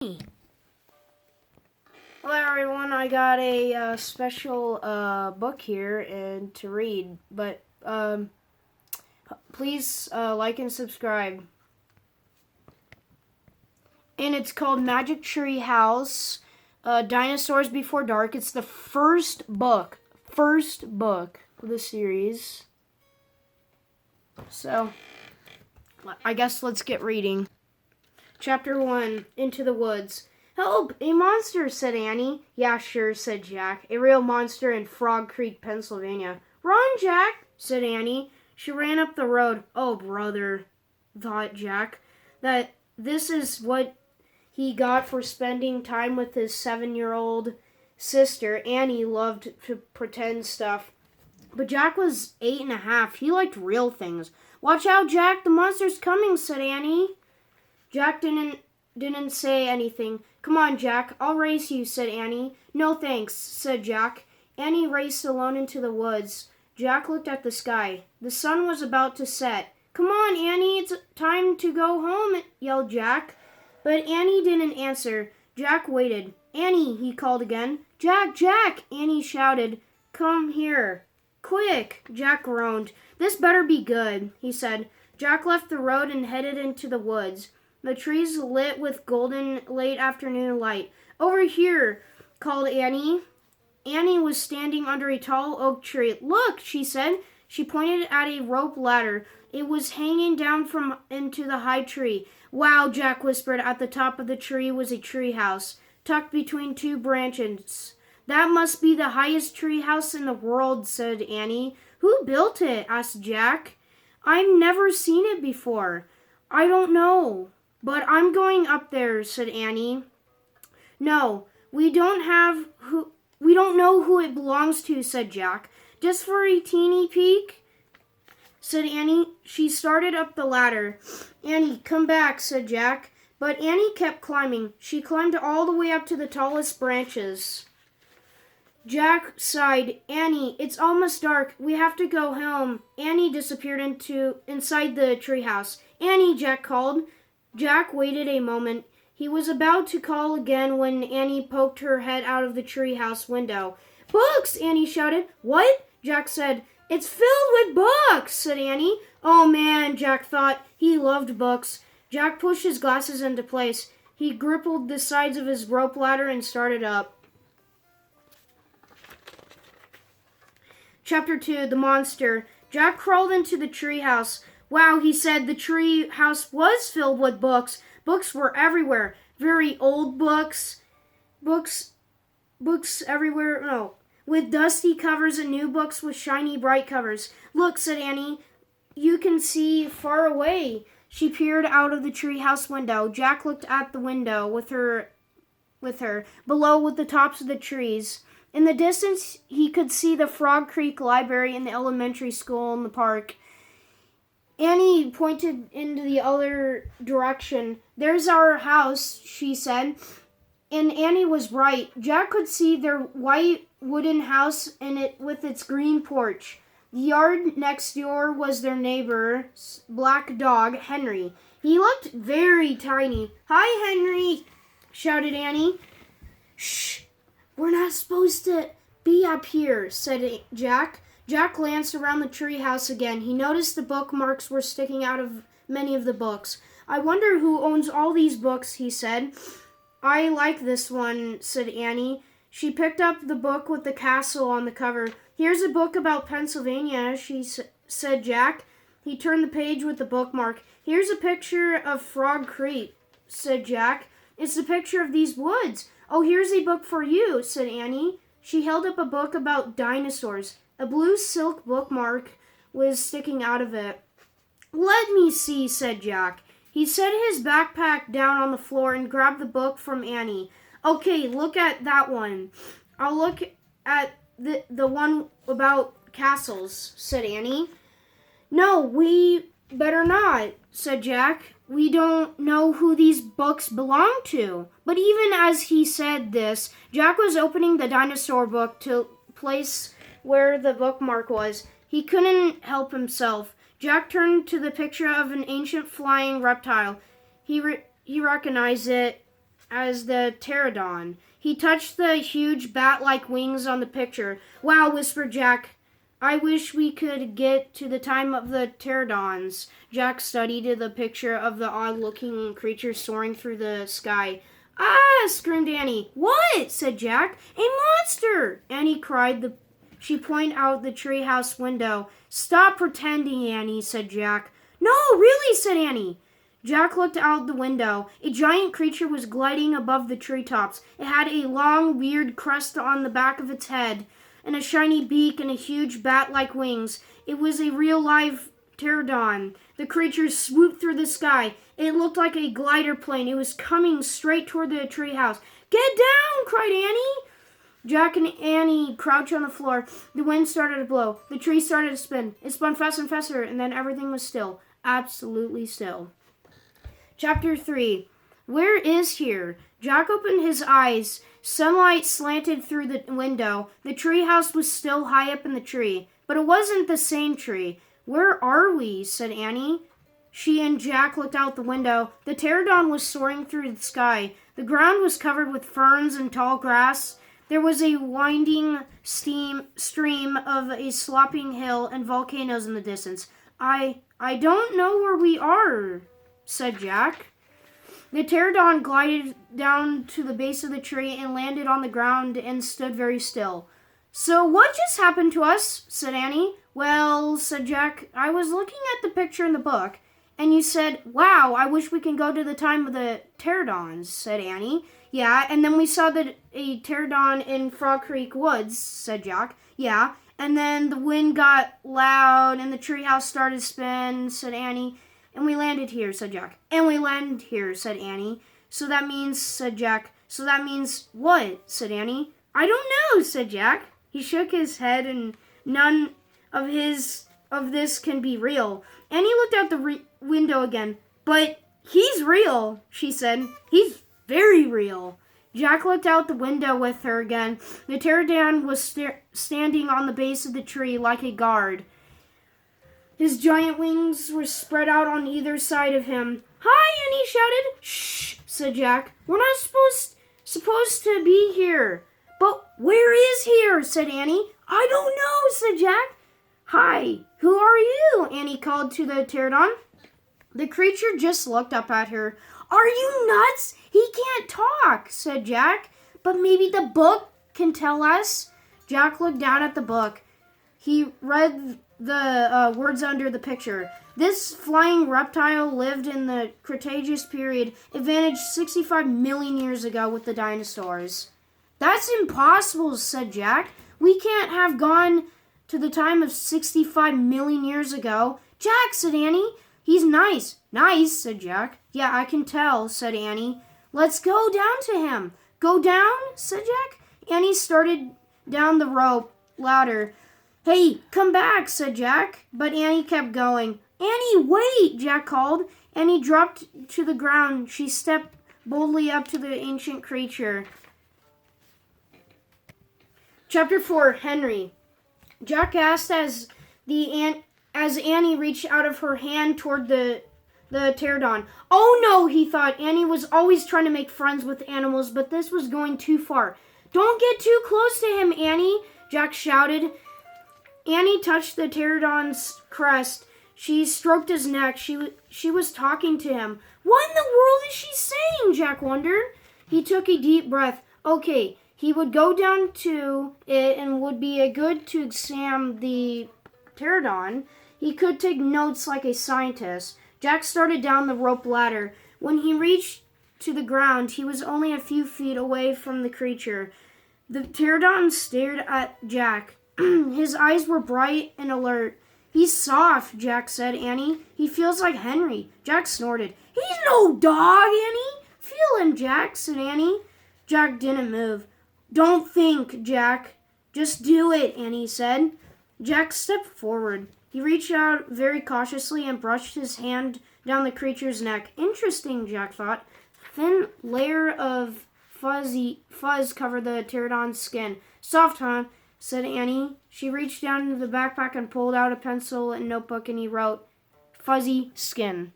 Hello everyone, I got a special book here and to read, but please like and subscribe. And it's called Magic Tree House, Dinosaurs Before Dark. It's the first book of the series. So, I guess let's get reading. Chapter 1, Into the Woods. Help! A monster, said Annie. Yeah, sure, said Jack. A real monster in Frog Creek, Pennsylvania. Run, Jack, said Annie. She ran up the road. Oh, brother, thought Jack. That this is what he got for spending time with his 7-year-old sister. Annie loved to pretend stuff. But Jack was 8.5. He liked real things. Watch out, Jack, the monster's coming, said Annie. Jack didn't say anything. Come on, Jack, I'll race you, said Annie. No thanks, said Jack. Annie raced alone into the woods. Jack looked at the sky. The sun was about to set. Come on, Annie, it's time to go home, yelled Jack. But Annie didn't answer. Jack waited. Annie, he called again. Jack, Jack, Annie shouted. Come here. Quick, Jack groaned. This better be good, he said. Jack left the road and headed into the woods. The trees lit with golden late afternoon light. Over here, called Annie. Annie was standing under a tall oak tree. Look, she said. She pointed at a rope ladder. It was hanging down from into the high tree. Wow, Jack whispered. At the top of the tree was a tree house, tucked between two branches. That must be the highest tree house in the world, said Annie. Who built it? Asked Jack. I've never seen it before. I don't know. But I'm going up there, said Annie. No, we don't know who it belongs to, said Jack. Just for a teeny peek, said Annie. She started up the ladder. Annie, come back, said Jack. But Annie kept climbing. She climbed all the way up to the tallest branches. Jack sighed. Annie, it's almost dark. We have to go home. Annie disappeared inside the treehouse. Annie, Jack called. Jack waited a moment. He was about to call again when Annie poked her head out of the treehouse window. Books! Annie shouted. What? Jack said. It's filled with books, said Annie. Oh man, Jack thought. He loved books. Jack pushed his glasses into place. He gripped the sides of his rope ladder and started up. Chapter 2, The Monster. Jack crawled into the treehouse. Wow, he said, the tree house was filled with books. Books were everywhere. Very old books. Books everywhere. No, with dusty covers and new books with shiny, bright covers. Look, said Annie. You can see far away. She peered out of the treehouse window. Jack looked at the window with her. Below, with the tops of the trees. In the distance, he could see the Frog Creek Library and the elementary school in the park. Annie pointed into the other direction. There's our house, she said. And Annie was right. Jack could see their white wooden house with its green porch. The yard next door was their neighbor's black dog, Henry. He looked very tiny. Hi, Henry, shouted Annie. Shh, we're not supposed to be up here, said Jack. Jack glanced around the treehouse again. He noticed the bookmarks were sticking out of many of the books. I wonder who owns all these books, he said. I like this one, said Annie. She picked up the book with the castle on the cover. Here's a book about Pennsylvania, said Jack. He turned the page with the bookmark. Here's a picture of Frog Creek, said Jack. It's a picture of these woods. Oh, here's a book for you, said Annie. She held up a book about dinosaurs. A blue silk bookmark was sticking out of it. Let me see, said Jack. He set his backpack down on the floor and grabbed the book from Annie. Okay, look at that one. I'll look at the one about castles, said Annie. No, we better not, said Jack. We don't know who these books belong to. But even as he said this, Jack was opening the dinosaur book to place where the bookmark was. He couldn't help himself. Jack turned to the picture of an ancient flying reptile. He recognized it as the pterodon. He touched the huge bat-like wings on the picture. Wow, whispered Jack. I wish we could get to the time of the pterodons. Jack studied the picture of the odd-looking creature soaring through the sky. Ah, screamed Annie. What? Said Jack. A monster! Annie cried. She pointed out the treehouse window. Stop pretending, Annie, said Jack. No, really, said Annie. Jack looked out the window. A giant creature was gliding above the treetops. It had a long, weird crest on the back of its head, and a shiny beak and a huge bat-like wings. It was a real live pterodon. The creature swooped through the sky. It looked like a glider plane. It was coming straight toward the treehouse. Get down! Cried Annie. Jack and Annie crouched on the floor. The wind started to blow. The tree started to spin. It spun faster and faster, and then everything was still. Absolutely still. Chapter 3. Where is here? Jack opened his eyes. Sunlight slanted through the window. The treehouse was still high up in the tree, but it wasn't the same tree. Where are we? Said Annie. She and Jack looked out the window. The pterodon was soaring through the sky. The ground was covered with ferns and tall grass. There was a winding stream of a sloping hill and volcanoes in the distance. I don't know where we are, said Jack. The pterodon glided down to the base of the tree and landed on the ground and stood very still. So what just happened to us? Said Annie. Well, said Jack, I was looking at the picture in the book, and you said, wow, I wish we can go to the time of the pterodons, said Annie. Yeah, and then we saw a pterodon in Frog Creek Woods, said Jack. Yeah, and then the wind got loud and the treehouse started to spin, said Annie. And we landed here, said Jack. And we landed here, said Annie. So that means, said Jack. So that means what? Said Annie. I don't know, said Jack. He shook his head, and none of this can be real. Annie looked out the window again. But he's real, she said. He's very real. Jack looked out the window with her again. The pterodon was standing on the base of the tree like a guard. His giant wings were spread out on either side of him. Hi, Annie shouted. Shh, said Jack. We're not supposed to be here. But where is here? Said Annie. I don't know, said Jack. Hi, who are you? Annie called to the pterodon. The creature just looked up at her. Are you nuts? He can't talk, said Jack. But maybe the book can tell us. Jack looked down at the book. He read the words under the picture. This flying reptile lived in the Cretaceous period. It vanished 65 million years ago with the dinosaurs. That's impossible, said Jack. We can't have gone to the time of 65 million years ago. Jack, said Annie. He's nice. Nice, said Jack. Yeah, I can tell, said Annie. Let's go down to him. Go down, said Jack. Annie started down the rope ladder. Hey, come back, said Jack. But Annie kept going. Annie, wait, Jack called. Annie dropped to the ground. She stepped boldly up to the ancient creature. Chapter 4, Henry. Jack asked as Annie reached out of her hand toward the pterodon. Oh no, he thought. Annie was always trying to make friends with animals, but this was going too far. Don't get too close to him, Annie, Jack shouted. Annie touched the pterodon's crest. She stroked his neck. She was talking to him. What in the world is she saying? Jack wondered. He took a deep breath. Okay, he would go down to it and would be good to examine the pterodon. He could take notes like a scientist. Jack started down the rope ladder. When he reached to the ground, he was only a few feet away from the creature. The pterodon stared at Jack. His eyes were bright and alert. He's soft, Jack said, Annie. He feels like Henry. Jack snorted. He's no dog, Annie. Feel him, Jack, said Annie. Jack didn't move. Don't think, Jack. Just do it, Annie said. Jack stepped forward. He reached out very cautiously and brushed his hand down the creature's neck. Interesting, Jack thought. Thin layer of fuzz covered the pterodon's skin. Soft, huh? Said Annie. She reached down into the backpack and pulled out a pencil and notebook, and he wrote, Fuzzy skin.